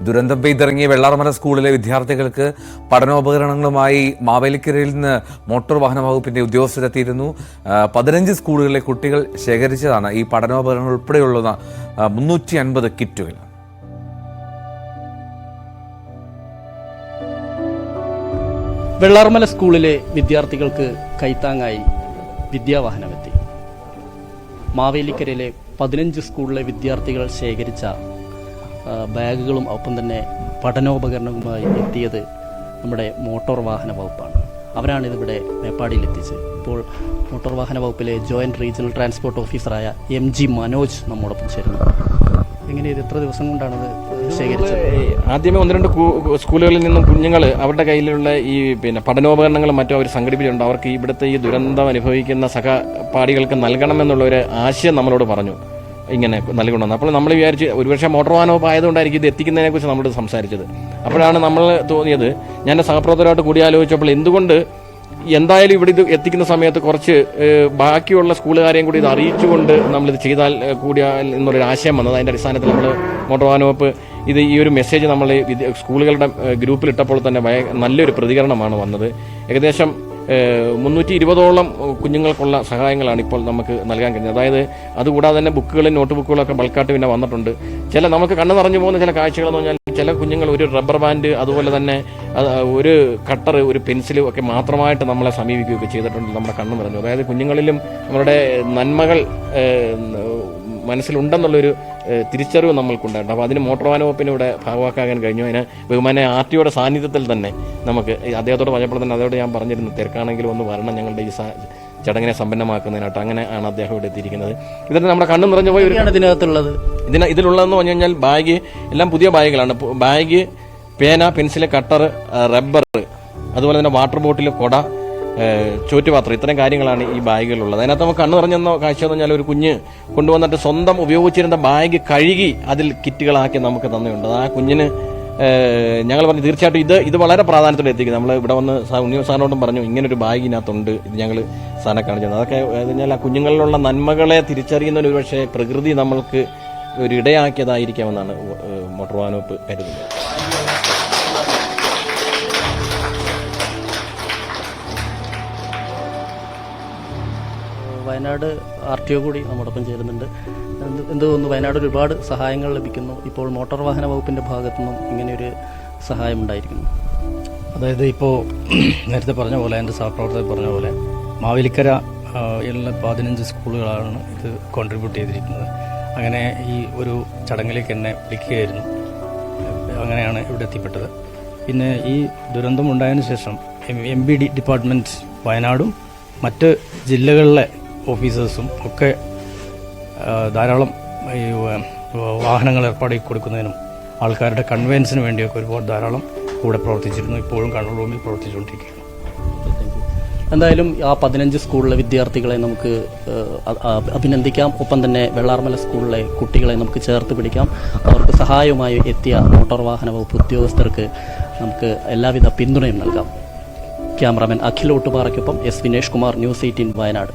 ദുരന്തം പെയ്തിറങ്ങിയ വെള്ളാർമല സ്കൂളിലെ വിദ്യാർത്ഥികൾക്ക് പഠനോപകരണങ്ങളുമായി മാവേലിക്കരയിൽ നിന്ന് മോട്ടോർ വാഹന വകുപ്പിന്റെ ഉദ്യോഗസ്ഥരെത്തിയിരുന്നു. 15 സ്കൂളുകളിലെ കുട്ടികൾ ശേഖരിച്ചതാണ് ഈ പഠനോപകരണങ്ങൾ ഉൾപ്പെടെയുള്ള 350 കിറ്റുകൾ. വെള്ളാർമല സ്കൂളിലെ വിദ്യാർത്ഥികൾക്ക് കൈത്താങ്ങായി വിദ്യാവാഹനമെത്തി. മാവേലിക്കരയിലെ 15 സ്കൂളിലെ വിദ്യാർത്ഥികൾ ശേഖരിച്ച ബാഗുകളും ഒപ്പം തന്നെ പഠനോപകരണങ്ങളുമായി എത്തിയത് നമ്മുടെ മോട്ടോർ വാഹന വകുപ്പാണ്. അവരാണിതിവിടെ മേപ്പാടിയിലെത്തിച്ചത്. ഇപ്പോൾ മോട്ടോർ വാഹന വകുപ്പിലെ ജോയിന്റ് റീജിയണൽ ട്രാൻസ്പോർട്ട് ഓഫീസറായ MG മനോജ് നമ്മോടൊപ്പം ചേരുന്നു. എങ്ങനെ ഇത് എത്ര ദിവസം കൊണ്ടാണത് ശേഖരിച്ചത്? ആദ്യമേ 1-2 സ്കൂളുകളിൽ നിന്നും കുഞ്ഞുങ്ങൾ അവരുടെ കയ്യിലുള്ള ഈ പഠനോപകരണങ്ങളും മറ്റും അവർ സംഘടിപ്പിച്ചിട്ടുണ്ട്. അവർക്ക് ഇവിടുത്തെ ഈ ദുരന്തം അനുഭവിക്കുന്ന സഹപാഠികൾക്ക് നൽകണമെന്നുള്ള ഒരു ആശയം നമ്മളോട് പറഞ്ഞു, ഇങ്ങനെ നൽകണമെന്ന്. അപ്പോൾ നമ്മൾ വിചാരിച്ച് ഒരുപക്ഷെ മോട്ടോർ വാഹന വകുപ്പ് ആയതുകൊണ്ടായിരിക്കും ഇത് എത്തിക്കുന്നതിനെക്കുറിച്ച് നമ്മളോട് സംസാരിച്ചത്. അപ്പോഴാണ് നമ്മൾ തോന്നിയത്, ഞാൻ സഹപ്രവർത്തകരായിട്ട് കൂടിയാലോചിച്ചപ്പോൾ എന്തുകൊണ്ട് എന്തായാലും ഇവിടെ ഇത് എത്തിക്കുന്ന സമയത്ത് കുറച്ച് ബാക്കിയുള്ള സ്കൂളുകാരെയും കൂടി ഇത് അറിയിച്ചുകൊണ്ട് നമ്മളിത് ചെയ്താൽ കൂടിയാൽ എന്നൊരു ആശയം വന്നത്. അതിൻ്റെ അടിസ്ഥാനത്തിൽ നമ്മൾ മോട്ടോർ വാഹന വകുപ്പ് ഈ ഒരു മെസ്സേജ് നമ്മൾ സ്കൂളുകളുടെ ഗ്രൂപ്പിലിട്ടപ്പോൾ തന്നെ നല്ലൊരു പ്രതികരണമാണ് വന്നത്. ഏകദേശം 320ഓളം കുഞ്ഞുങ്ങൾക്കുള്ള സഹായങ്ങളാണ് ഇപ്പോൾ നമുക്ക് നൽകാൻ കഴിഞ്ഞത്. അതായത് അതുകൂടാതെ തന്നെ ബുക്കുകളും നോട്ട് ബുക്കുകളൊക്കെ ബൾക്കായിട്ട് പിന്നെ വന്നിട്ടുണ്ട്. നമുക്ക് കണ്ണ് നിറഞ്ഞു പോകുന്ന ചില കാഴ്ചകളെന്ന് പറഞ്ഞാൽ ചില കുഞ്ഞുങ്ങൾ ഒരു റബ്ബർ ബാൻഡ്, അതുപോലെ തന്നെ ഒരു കട്ടർ, ഒരു പെൻസിലും ഒക്കെ മാത്രമായിട്ട് നമ്മളെ സമീപിക്കുകയൊക്കെ ചെയ്തിട്ടുണ്ട്. നമ്മുടെ കണ്ണ് നിറഞ്ഞു. അതായത് കുഞ്ഞുങ്ങളിലും നമ്മുടെ നന്മകൾ മനസ്സിലുണ്ടെന്നുള്ളൊരു തിരിച്ചറിവ് നമ്മൾക്കുണ്ടായിരുന്നു. അപ്പോൾ അതിന് മോട്ടോർ വാഹന വകുപ്പിന് ഇവിടെ ഭാഗമാക്കാൻ കഴിഞ്ഞു. അതിന് ബഹുമാന RTOയുടെ സാന്നിധ്യത്തിൽ തന്നെ നമുക്ക് അദ്ദേഹത്തോട് പറഞ്ഞപ്പോൾ തന്നെ അതോട് ഞാൻ പറഞ്ഞിരുന്നു, തിരക്കാണെങ്കിലും ഒന്ന് വരണം ഞങ്ങളുടെ ഈ ചടങ്ങിനെ സമ്പന്നമാക്കുന്നതിനായിട്ട്. അങ്ങനെ ആണ് അദ്ദേഹം ഇവിടെ എത്തിയിരിക്കുന്നത്. ഇതിന് നമ്മുടെ കണ്ണ് നിറഞ്ഞു പോയി. ഇതിനകത്തുള്ളത് ഇതിലുള്ളതെന്ന് പറഞ്ഞു കഴിഞ്ഞാൽ ബാഗ് എല്ലാം പുതിയ ബാഗുകളാണ്. ബാഗ്, പേന, പെൻസിൽ, കട്ടർ, റബ്ബർ, അതുപോലെ തന്നെ വാട്ടർ ബോട്ടിൽ, കൊട, ചോറ്റുപാത്രം, ഇത്തരം കാര്യങ്ങളാണ് ഈ ബാഗുകളുള്ളത്. അതിനകത്ത് നമുക്ക് കണ്ണു നിറഞ്ഞെന്ന കാഴ്ച എന്ന് പറഞ്ഞാൽ ഒരു കുഞ്ഞ് കൊണ്ടുവന്നിട്ട് സ്വന്തം ഉപയോഗിച്ചിരുന്ന ബാഗ് കഴുകി അതിൽ കിറ്റുകളാക്കി നമുക്ക് തന്നെയുണ്ട്. ആ കുഞ്ഞിന് ഞങ്ങൾ പറഞ്ഞു തീർച്ചയായിട്ടും ഇത് വളരെ പ്രാധാന്യത്തോടെ എത്തിക്കും. നമ്മൾ ഇവിടെ വന്ന് ഉണ്ണി സാറിനോടും പറഞ്ഞു, ഇങ്ങനൊരു ബാഗിനകത്തുണ്ട്, ഇത് ഞങ്ങൾ സാധനം കാണിച്ചത്. അതൊക്കെ കഴിഞ്ഞാൽ ആ കുഞ്ഞുങ്ങളിലുള്ള നന്മകളെ തിരിച്ചറിയുന്ന ഒരു പക്ഷേ പ്രകൃതി നമ്മൾക്ക് ഒരു ഇടയാക്കിയതായിരിക്കാമെന്നാണ് മോട്ടോർ വാഹന വകുപ്പ് കരുതുന്നത്. വയനാട് RTO കൂടി നമ്മോടൊപ്പം ചേരുന്നുണ്ട്. എന്ത് തോന്നുന്നു, വയനാട് ഒരുപാട് സഹായങ്ങൾ ലഭിക്കുന്നു. ഇപ്പോൾ മോട്ടോർ വാഹന വകുപ്പിന്റെ ഭാഗത്തു നിന്നും ഇങ്ങനെയൊരു സഹായം ഉണ്ടായിരിക്കുന്നു. അതായത് ഇപ്പോൾ നേരത്തെ പറഞ്ഞ പോലെ, എൻ്റെ സഹപ്രവർത്തകർ പറഞ്ഞ പോലെ, മാവേലിക്കര 15 സ്കൂളുകളാണ് ഇത് കോൺട്രിബ്യൂട്ട് ചെയ്തിരിക്കുന്നത്. അങ്ങനെ ഈ ഒരു ചടങ്ങിലേക്ക് എന്നെ വിളിക്കുകയായിരുന്നു. അങ്ങനെയാണ് ഇവിടെ എത്തിപ്പെട്ടത്. പിന്നെ ഈ ദുരന്തം ഉണ്ടായതിനു ശേഷം MBD ഡിപ്പാർട്ട്മെൻറ്റ് വയനാടും മറ്റ് ജില്ലകളിലെ ഓഫീസേഴ്സും ഒക്കെ ധാരാളം ഈ വാഹനങ്ങൾ ഏർപ്പാടാക്കി കൊടുക്കുന്നതിനും ആൾക്കാരുടെ കൺവെൻസിന് വേണ്ടിയൊക്കെ ഒരുപാട് ധാരാളം കൂടെ പ്രവർത്തിച്ചിരുന്നു. ഇപ്പോഴും കൺട്രോൾ റൂമിൽ പ്രവർത്തിച്ചുകൊണ്ടിരിക്കുകയാണ്. എന്തായാലും ആ 15 സ്കൂളിലെ വിദ്യാർത്ഥികളെ നമുക്ക് അഭിനന്ദിക്കാം. ഒപ്പം തന്നെ വെള്ളാർമല സ്കൂളിലെ കുട്ടികളെ നമുക്ക് ചേർത്ത് പിടിക്കാം. അവർക്ക് സഹായവുമായി എത്തിയ മോട്ടോർ വാഹന വകുപ്പ് ഉദ്യോഗസ്ഥർക്ക് നമുക്ക് എല്ലാവിധ പിന്തുണയും നൽകാം. ക്യാമറാമാൻ അഖിൽ ഓട്ടുപാറയ്ക്കൊപ്പം S വിനേഷ് കുമാർ, News 18 വയനാട്.